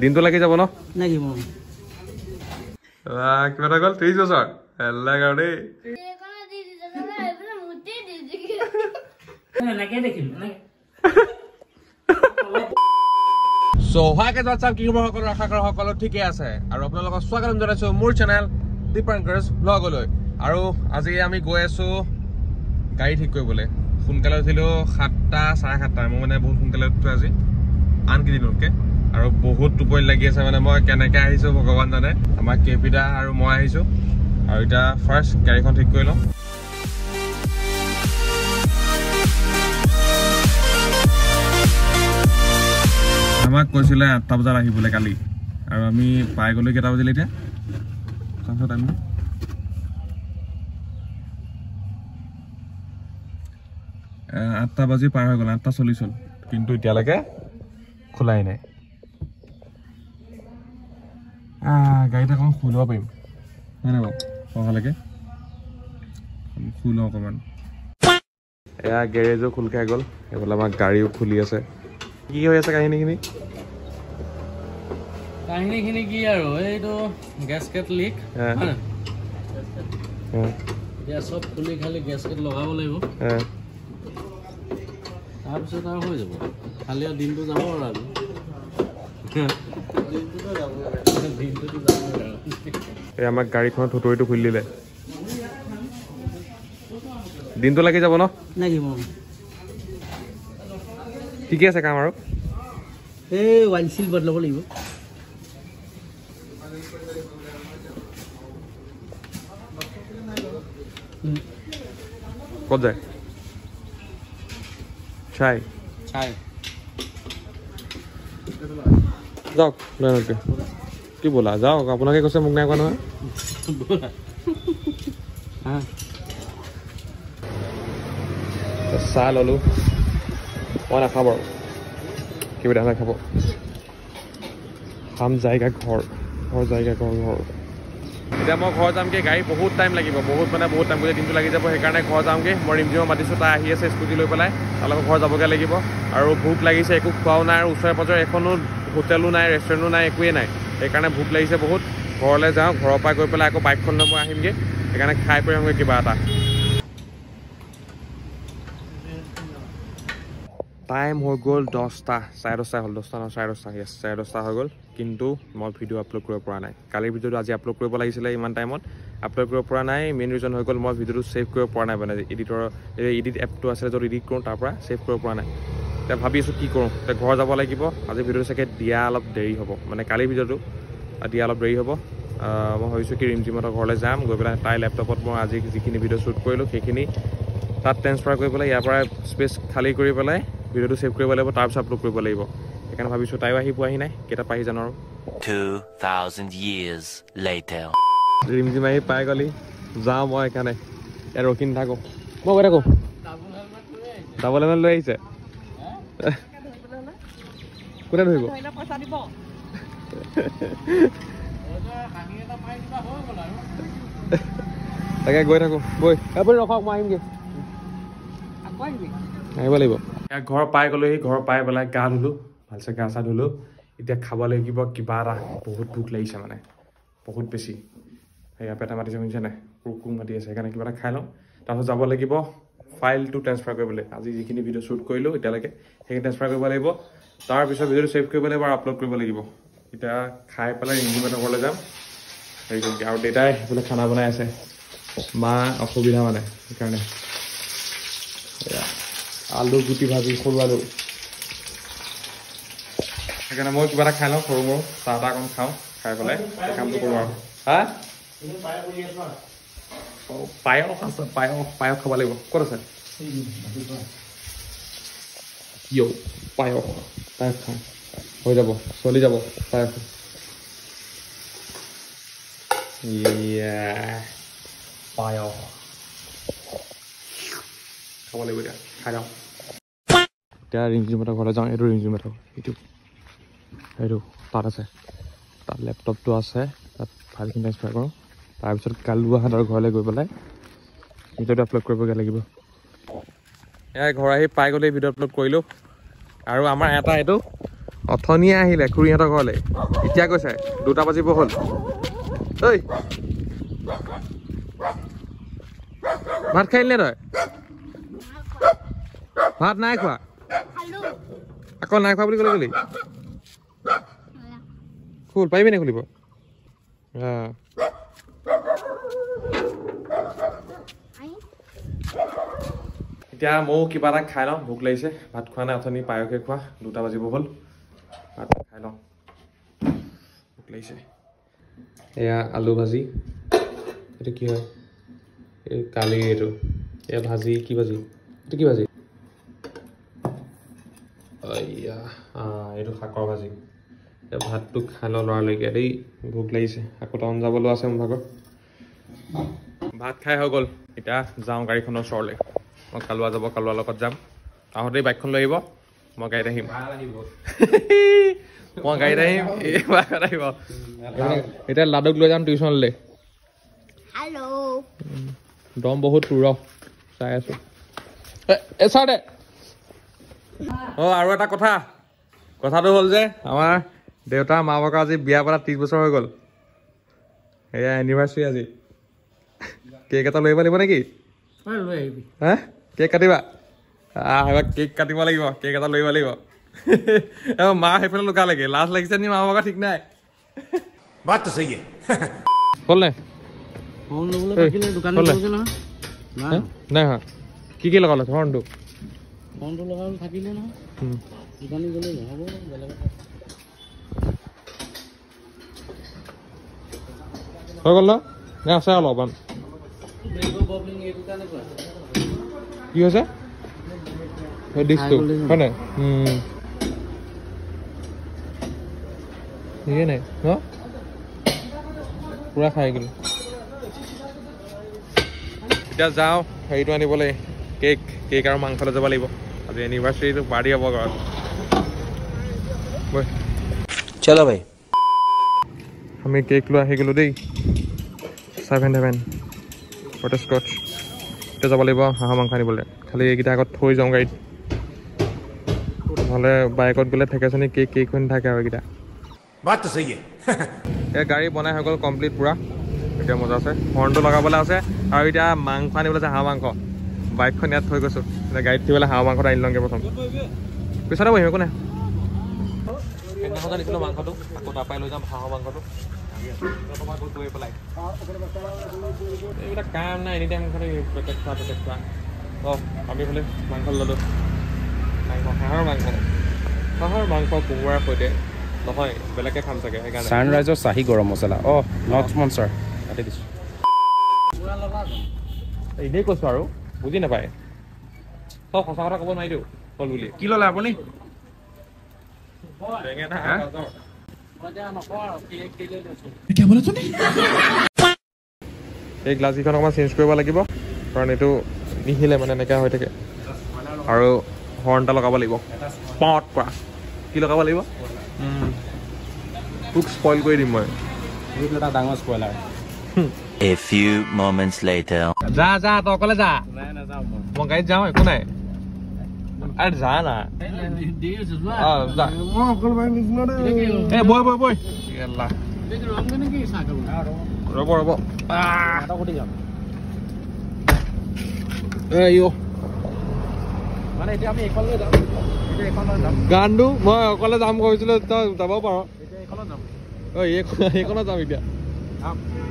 দিনটো লাগি যাব ন লাগিব কিবা এটা গ'ল 30 বছৰ এল্লা গাড়ী কি খবৰ সকলো আশা কৰা সকলো ঠিকে আছে আৰু আপোনালোকক স্বাগতম জনাইছো মোৰ চেনেল দীপাংকাৰছ ব্লগলৈ আৰু আজি আমি গৈ আছো গাড়ী ঠিক কৰিবলৈ সোনকালে উঠিলো 7টা 7:30 মই মানে বহুত সোনকালে উঠিছো আজি আনকেইদিনতকে আৰু বহুত টোপনি লাগি আছে মানে মই কেনেকৈ আহিছো ভগৱান জানে আমাৰ কেপিটা আৰু মই আহিছো আৰু এটা ফাৰ্ষ্ট গাড়ীখন ঠিক কৰি লওঁ আমাক কৈছিলে 8টা বজাত আহিবলৈ কালি আৰু আমি পাই গ'লো কেইটা বাজিলে এতিয়া তাৰপিছত আমি 8টা বাজি পাৰ হৈ গ'ল 8:40 হ'ল কিন্তু এতিয়ালৈকে খোলাই নাই গাড়ীত অকণমান শুই ল'ব পাৰিম হয় নাই বাৰু পঢ়ালৈকে শুই লওঁ অকণমান এয়া গেৰেজো খোল খাই গ'ল এইফালে আমাৰ গাড়ীও খুলি আছে কি হৈ আছে কাহিনীখিনি কি আৰু এইটো গেছকেট লিক এতিয়া চব খুলি খালি গেছকেট লগাব লাগিব তাৰপিছত আৰু হৈ যাব খালি আৰু দিনটো যাব আৰু আজি এই আমাৰ গাড়ীখনত থুতৰিটো খুলি দিলে দিনটো লাগি যাব ন লাগিব ঠিকে আছে কাম আৰু এই ৱাইল চিল বদলাব লাগিব ক'ত যায় চাই যাওক লৈ নকে কি ব'লা যাওক আপোনাকে কৈছে মোক নাই কোৱা নহয় চাহ ল'লো মই নাখাওঁ বাৰু কিবা নাখাব খাম জায়গা ঘৰ জায়গা ঘৰ এতিয়া মই ঘৰ যামগৈ গাড়ী বহুত টাইম লাগিব বহুত টাইম গোটেই দিনটো লাগি যাব সেইকাৰণে ঘৰ যামগৈ মই ৰিমজিমক মাতিছোঁ তাই আহি আছে স্কুটি লৈ পেলাই তাৰ লগত ঘৰ যাবগৈ লাগিব আৰু ভোক লাগিছে একো খোৱাও নাই আৰু ওচৰে পাঁজৰে এখনো হোটেলো নাই ৰেষ্টুৰেণ্টো নাই একোৱেই নাই সেইকাৰণে ভোক লাগিছে বহুত ঘৰলৈ যাওঁ ঘৰৰ পৰা গৈ পেলাই আকৌ বাইকখন লৈ মই আহিমগৈ সেইকাৰণে খাই কৰি আহোঁগৈ কিবা এটা টাইম হৈ গ'ল 10টা 10:30 হ'ল 10টা নহয় 10:30 10:30 হৈ গ'ল কিন্তু মই ভিডিঅ' আপলোড কৰিব পৰা নাই কালিৰ ভিডিঅ'টো আজি আপলোড কৰিব লাগিছিলে ইমান টাইমত আপলোড কৰিব পৰা নাই মেইন ৰিজন হৈ গ'ল মই ভিডিঅ'টো ছেভ কৰিব পৰা নাই মানে এডিট এপটো আছিলে য'ত এডিট কৰোঁ তাৰ পৰা ছেভ কৰিব পৰা নাই এতিয়া ভাবি আছোঁ কি কৰোঁ এতিয়া ঘৰ যাব লাগিব আজি ভিডিঅ'টো চাগে দিয়া অলপ দেৰি হ'ব মানে কালিৰ ভিডিঅ'টো দিয়া অলপ দেৰি হ'ব মই ভাবিছোঁ কি ৰিমজিমহঁতৰ ঘৰলৈ যাম গৈ পেলাই তাইৰ লেপটপত মই আজি যিখিনি ভিডিঅ' শ্বুট কৰিলোঁ সেইখিনি তাত ট্ৰেন্সফাৰ কৰি পেলাই ইয়াৰ পৰা স্পেচ খালী কৰি পেলাই ভিডিঅ'টো ছেভ কৰিব লাগিব তাৰপিছত আপলোড কৰিব লাগিব সেইকাৰণে ভাবিছোঁ তাইও আহি পোৱাহি নাই কেইটা পাহি জানো আৰু 2000 years later ৰিমজিম আহি পাই গ'লি যাওঁ মই সেইকাৰণে ইয়াত ৰখি নাথাকোঁ মই গৈ থাকোঁ ডাবল হেলমেট লৈ আহিছে কোনে ধৰিব তাকে গৈ থাকোঁ বৈ আপুনি ৰখক মই আহিমগৈ আহিব লাগিব ঘৰ পাই গ'লোহি ঘৰ পাই পেলাই গা ধুলোঁ ভালছে গা চা ধুলোঁ এতিয়া খাব লাগিব কিবা এটা বহুত ভোক লাগিছে মানে বহুত বেছি সেয়া পেটা মাতিছে শুনিছে নাই কুকুৰ মাতি আছে সেইকাৰণে কিবা এটা খাই লওঁ তাৰপিছত যাব লাগিব ফাইলটো ট্ৰেন্সফাৰ কৰিবলৈ আজি যিখিনি ভিডিঅ' শ্বুট কৰিলোঁ এতিয়ালৈকে সেইখিনি ট্ৰেন্সফাৰ কৰিব লাগিব তাৰপিছত ভিডিঅ'টো ছেভ কৰিব লাগিব আৰু আপলোড কৰিব লাগিব এতিয়া খাই পেলাই ৰিমজিমহঁতৰ ঘৰলৈ যাম হেৰি কৰি আৰু দেউতাই সেইফালে খানা বনাই আছে মা অসুবিধা মানে সেইকাৰণে আলু গুটি ভাজি সৰু আলু সেইকাৰণে মই কিবা এটা খাই লওঁ সৰু মৰু চাহ তাহ অকণ খাওঁ খাই পেলাই কামটো কৰোঁ আৰু হা পায়স আছে পায়স খাব লাগিব ক'ত আছে পায়স খাওঁ হৈ যাব চলি যাব পায়স পায়স খাব লাগিব এতিয়া খাই যাওঁ এতিয়া ৰিমজিমহঁতৰ ঘৰলৈ যাওঁ এইটো ৰিমজিমহঁতৰ এইটো তাত আছে তাত লেপটপটো আছে তাত ফাইলখিনি ট্ৰেন্সফাৰ কৰোঁ তাৰপিছত কালুৱাহঁতৰ ঘৰলৈ গৈ পেলাই ভিডিঅ'টো আপলোড কৰিবগৈ লাগিব এয়া ঘৰ আহি পাই গ'লে ভিডিঅ' আপলোড কৰিলোঁ আৰু আমাৰ এটা এইটো অথনিয়ে আহিলে খুৰীহঁতৰ ঘৰলৈ এতিয়া কৈছে 2টা বাজিব হ'ল ঐ ভাত খাইলি নে তই ভাত নাই খোৱা আকৌ নাই খোৱা বুলি ক'লে গ'লি খুল পাৰিবি নে খুলিব এতিয়া ময়ো কিবা এটা খাই লওঁ ভোক লাগিছে ভাত খোৱা নাই অথনি পায়সে খোৱা 2টা বাজিব হ'ল ভাত খাই লওঁ ভোক লাগিছে এয়া আলু ভাজি এইটো কি হয় এই কালি এইটো এয়া ভাজি কি ভাজি এইটো কি ভাজি এয়া এইটো শাকৰ ভাজি এতিয়া ভাতটো খাই লওঁ লৰালৈকে দেই ভোক লাগিছে আকৌ টাউন যাবলৈ আছে মোৰ ভাগৰ ভাত খাই হৈ গ'ল এতিয়া যাওঁ গাড়ীখনৰ ওচৰলৈ মই কালুৱা যাব কালুৱাৰ লগত যাম আহোঁতেই বাইকখন লৈ আহিব মই গাড়ীত আহিম মই গাড়ীত আহিম বাইকত আহিব এতিয়া লাডুক লৈ যাম টিউশ্যনলৈ দম বহুত তোৰ চাই আছো চাৰ দে আৰু এটা কথাটো হ'ল যে আমাৰ দেউতা মা বাবা আজি বিয়া পতা 30 বছৰ হৈ গ'ল এয়া এনিভাৰ্চাৰী আজি কেক এটা লৈ আহিব লাগিব নেকি হা কেক কাটিবা এবাৰ কেক কাটিব লাগিব কেক এটা লৈ আহিব লাগিব মা সেইফালে লুকা লাগে লাজ লাগিছে নি মা বাবা ঠিক নাই হ'ল নাই নাই হা কি লগালে হৰ্ণটো থাকিলে নহয় দোকানী গ'লে নহ'ব বেলেগ হৈ গ'ল নে আছে অলপমান কি হৈছে ডিছটো হয় নাই ঠিকেই নাই ন পুৰা খাই গ'লো এতিয়া যাওঁ হেৰিটো আনিবলৈ কেক আৰু মাংসলৈ যাব লাগিব আজি এনিভাৰ্চাৰীটো পাৰ্টি হ'ব ঘৰত চলো ভাই আমি কেক লৈ আহি গ'লো দেই 7 বটাৰস্কচ এতিয়া যাব লাগিব হাঁহৰ মাংস আনিবলৈ খালি এইকেইটা আগত থৈ যাওঁ গাড়ীত নহ'লে বাইকত গ'লে থেকেচনি কেক হৈ নাথাকে আৰু এইকেইটা এই গাড়ী বনাই হৈ গ'ল কমপ্লিট পুৰা এতিয়া মজা আছে হৰ্ণটো লগাবলৈ আছে আৰু এতিয়া মাংস আনিবলৈ আছে হাঁহ মাংস বাইকখন ইয়াত থৈ গৈছোঁ এতিয়া গাড়ীত থৈ পেলাই হাঁহ মাংসটো আনি লওঁগৈ প্ৰথম পিছতে বহিম একো নাই সেইদিনাখন আনিছিলোঁ মাংসটো আকৌ তাৰপৰাই লৈ যাম হাঁহৰ মাংসটো গৈ পেলাই এইবিলাক কাম নাই এনি টাইম খালি পেকেট খোৱা আমি বোলে মাংস ল'লোঁ হাঁহৰ মাংস কোমোৰাৰ সৈতে নহয় বেলেগকৈ খাম চাগে সেইকাৰণে ছানৰাইজৰ চাহী গৰম মছলা নট স্পনচাৰ কাটি দিছোঁ এনেই কৈছোঁ আৰু বুজি নাপায় চব সঁচা কথা ক'ব নোৱাৰিতো হ'ল বুলি কি ল'লে আপুনি এই গ্লাছকেইখন অকণমান চেঞ্জ কৰিব লাগিব কাৰণ এইটো নিহিলে মানে এনেকৈ হৈ থাকে আৰু হৰ্ণ এটা লগাব লাগিব পট কৰা কি লগাব লাগিব তোক স্পইল কৰি দিম মই এটা ডাঙৰ spoiler A few moments later. যা তই অকলে যা মই গাড়ীত যাওঁ একো নাই আৰে যা না বৈ ৰ'ব মানে এতিয়া আমি এইখনলৈ যাম গানটো মই অকলে যাম কৈছিলো তই যাব পাৰ এইখনত যাম এতিয়া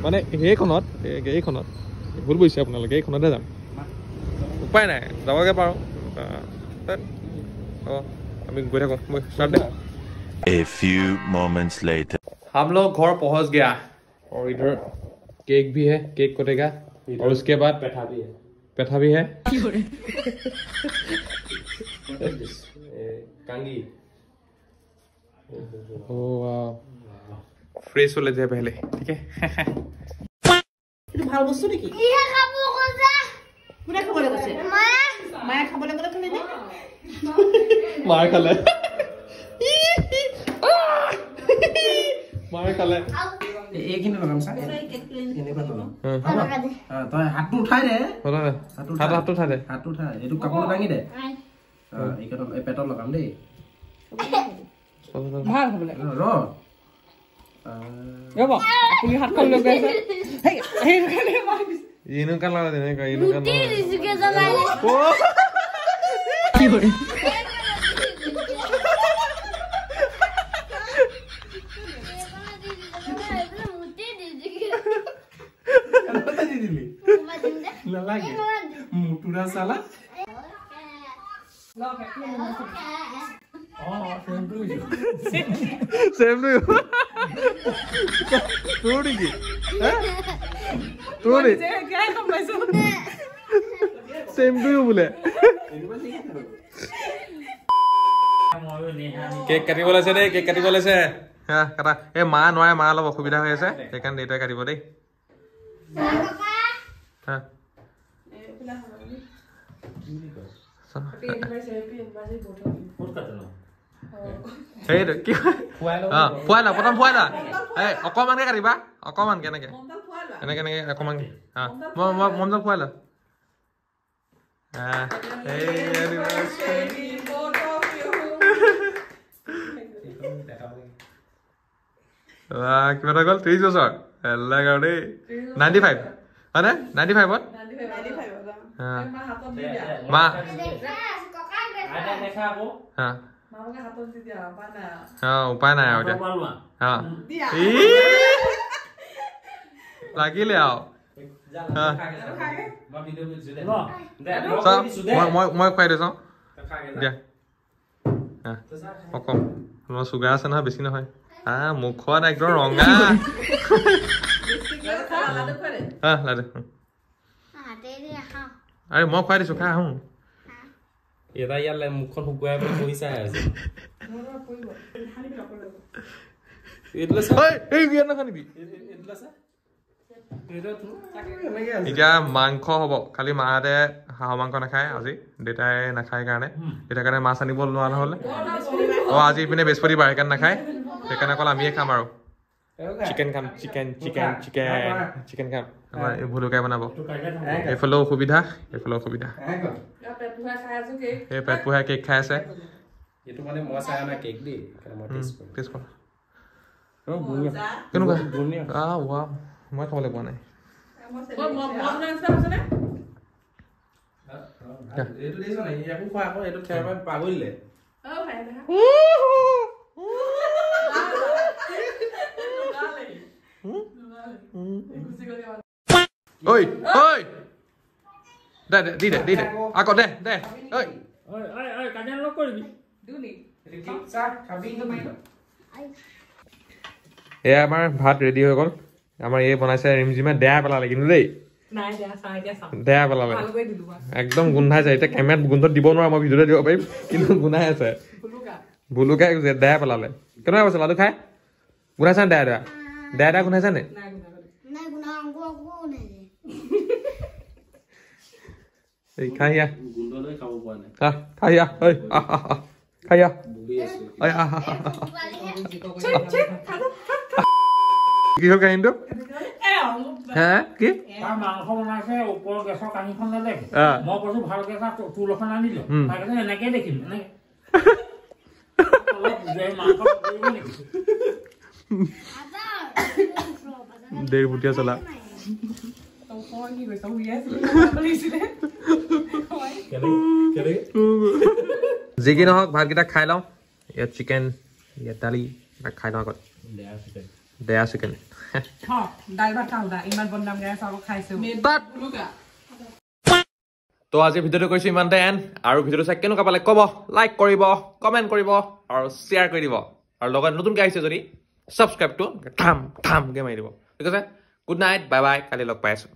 মানে এইখনত ভুল বুজিছে আপোনালোকে এইখনতে যাম উপায় নাই যাবগৈ পাৰোঁ আমি গৈ থাকোঁ A few moments later. हम लोग घर पहुंच गया और इधर केक भी है केक कटेगा और उसके बाद पेठा भी है कांगी फ्रेश हो लेते हैं पहले ठीक है ভাল বস্তু নেকি ইয়া খাব কইছা কোনে খাবলে কৈছে মায়ে খাবলে গলে খালি নে মাৰ খালে এইখিনি লগাম চাই এনেকুৱা লগাম তই হাতটো উঠাই দে হাতটো উঠাই এইটো কাপোৰ দাঙি দে এই পেটত লগাম দেই ভাল হ'বলে ৰ ৰব আপুনি হাতখন লৈ গৈছে হেই হেই ইনো কালা দেনে কা ইনো কালা দিছকে জলাই ও কি কৰে Lagi mutura salah oh same to you tu ni tu ni same to you bole cake কাটিব লৈছে দেই কেক কাটিব লৈছে হা কাটা এ মা নয় মা অলপ অসুবিধা হৈ আছে সেইকাৰণে দেউতাই কাটিব দেই হা Hey, কি ফুৱাই লা প্ৰথম ফুৱাই লা এই অকমানকে কাটিবা অকমান কেনেকে এনেকে এনেকে অকমান হা মই মমজল ফুৱাই লা কিমান গ'ল 30 বছৰ এল্লা গাও দেই 95 হয় নে 95ত মা উপায় নাই আৰু লাগিলে আৰু মই খুৱাই দিছো দিয়া অকম তোমাৰ চুগাৰ আছে নহয় বেছি নহয় মুখত একদম ৰঙা লাডু আৰে মই খুৱাই দিছো খা আহোঁ এটা ইয়ালে মুখখন শুকুৱাই পেলাই বহি চাই আছে এতিয়া মাংস হ'ব খালি মাহঁতে হাঁহৰ মাংস নাখায় আজি দেউতাই নাখায় কাৰণে দেউতাৰ কাৰণে মাছ আনিব নোৱাৰা হ'লে আজি ইপিনে বৃহস্পতিবাৰ সেইকাৰণে নাখায় সেইকাৰণে অকল আমিয়ে খাম আৰু চিকেন খাম চিকেন খাম আমাৰ এই ভুলুকাই বনাব এইফালেও অসুবিধা এইফালেও অসুবিধা এই পেট পোহাই কেক খাই আছে এইটো মানে মই চাই অনা কেক দেই টেষ্ট কৰা কেনেকুৱা ৱাও মই খাবলৈ পোৱা নাই পাগলিলে ঐ ঐ দে দি দে আকৌ দে ঐ কাজিয়া নকৰিবি এয়া আমাৰ ভাত ৰেডি হৈ গ'ল আমাৰ এই বনাইছে ৰিমজিমে দেয়া পেলালে কিন্তু দেই দেয়া পেলালে একদম গোন্ধাইছে এতিয়া কেমেৰাত গোন্ধত দিব নোৱাৰো মই ভিডিঅ'তে দিব পাৰিম কিন্তু গোন্ধাই আছে ভুলুকাই দেয়া পেলালে কেনেকুৱা পাইছে লাডু খাই গোন্ধাইছে নে দেয়া গোন্ধাইছে নে খাইয়া খাইয়া খাইয়া কি হ'ল কাহিনীটো হে কি মাংস বনাইছে ওপৰৰ গেছৰ কাহিখন নেদেখ মই কৈছো ভালকে টুল এখন আনিলে এনেকে দেখিম দেৰ বুটিয়া চলা যি কি নহওক ভাতকেইটা খাই লওঁ ইয়াত চিকেন ইয়াত দালি খাই লওঁ আগত দেয়া চিকেন তো আজিৰ ভিডিঅ'টো কৰিছো ইমানতে এণ্ড আৰু ভিডিঅ'টো চাই কেনেকুৱা পালে ক'ব লাইক কৰিব কমেণ্ট কৰিব আৰু শ্বেয়াৰ কৰি দিব আৰু লগত নতুনকৈ আহিছে যদি ছাবস্ক্ৰাইবটো ঠামকৈ মাৰি দিব ঠিক আছে গুড নাইট বাই বাই কালি লগ পাই আছো